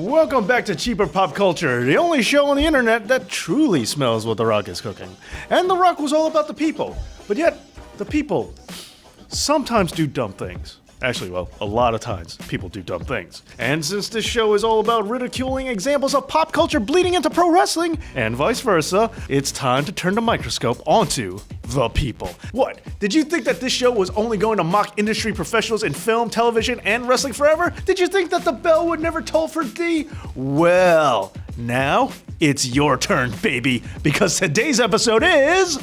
Welcome back to Cheaper Pop Culture, the only show on the internet that truly smells what The Rock is cooking. And The Rock was all about the people, but yet, the people sometimes do dumb things. Actually, well, a lot of times, people do dumb things. And since this show is all about ridiculing examples of pop culture bleeding into pro wrestling, and vice versa, it's time to turn the microscope onto the people. What? Did you think that this show was only going to mock industry professionals in film, television, and wrestling forever? Did you think that the bell would never toll for D? Well, now it's your turn, baby, because today's episode is...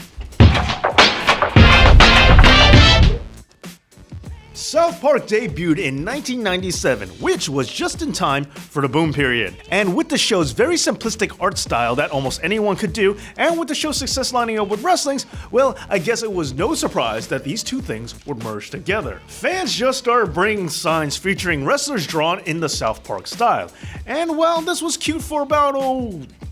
South Park debuted in 1997, which was just in time for the boom period. And with the show's very simplistic art style that almost anyone could do, and with the show's success lining up with wrestling's, well, I guess it was no surprise that these two things would merge together. Fans just started bringing signs featuring wrestlers drawn in the South Park style. And well, this was cute for about,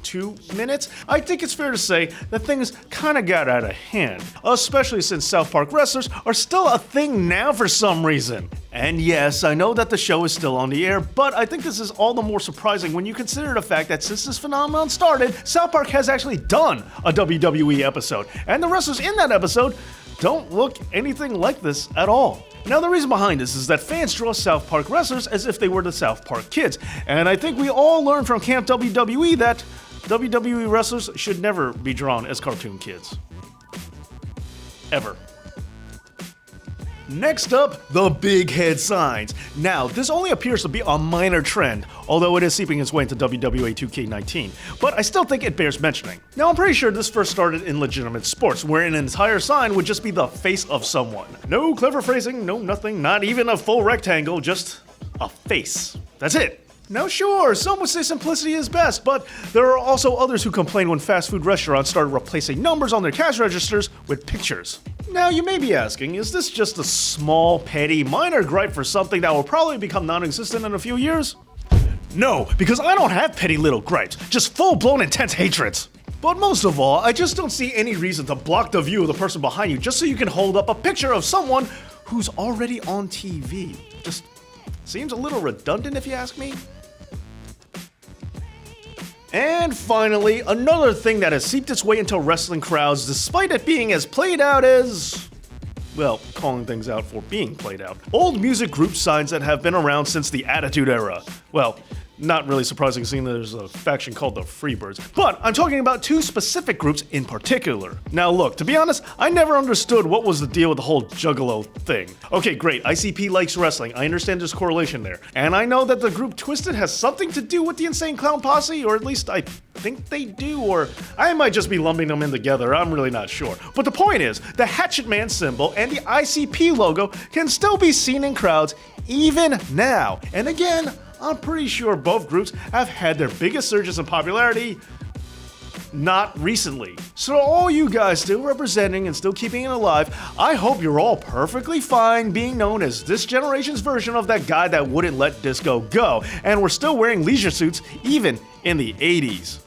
2 minutes, I think it's fair to say that things kinda got out of hand, especially since South Park wrestlers are still a thing now for some reason. And yes, I know that the show is still on the air, but I think this is all the more surprising when you consider the fact that since this phenomenon started, South Park has actually done a WWE episode, and the wrestlers in that episode don't look anything like this at all. Now, the reason behind this is that fans draw South Park wrestlers as if they were the South Park kids, and I think we all learned from Camp WWE that WWE wrestlers should never be drawn as cartoon kids. Ever. Next up, the big head signs. Now, this only appears to be a minor trend, although it is seeping its way into WWE 2K19, but I still think it bears mentioning. Now, I'm pretty sure this first started in legitimate sports, where an entire sign would just be the face of someone. No clever phrasing, no nothing, not even a full rectangle, just a face. That's it. Now sure, some would say simplicity is best, but there are also others who complain when fast food restaurants started replacing numbers on their cash registers with pictures. Now you may be asking, is this just a small, petty, minor gripe for something that will probably become non-existent in a few years? No, because I don't have petty little gripes, just full-blown intense hatreds. But most of all, I just don't see any reason to block the view of the person behind you just so you can hold up a picture of someone who's already on TV. Just seems a little redundant if you ask me. And finally, another thing that has seeped its way into wrestling crowds despite it being as played out as... well, calling things out for being played out. Old music group signs that have been around since the Attitude Era. Well, not really surprising seeing that there's a faction called the Freebirds, but I'm talking about two specific groups in particular. Now look, to be honest, I never understood what was the deal with the whole Juggalo thing. Okay, great, ICP likes wrestling, I understand there's correlation there, and I know that the group Twisted has something to do with the Insane Clown Posse, or at least I think they do, or I might just be lumping them in together, I'm really not sure. But the point is, the Hatchet Man symbol and the ICP logo can still be seen in crowds even now, and again, I'm pretty sure both groups have had their biggest surges in popularity not recently. So all you guys still representing and still keeping it alive, I hope you're all perfectly fine being known as this generation's version of that guy that wouldn't let disco go, and we're still wearing leisure suits even in the 80s.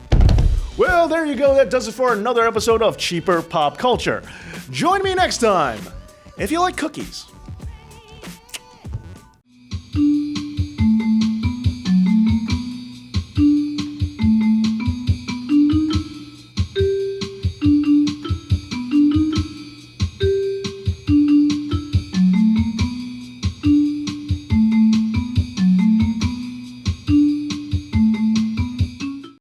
Well, there you go, that does it for another episode of Cheaper Pop Culture. Join me next time if you like cookies.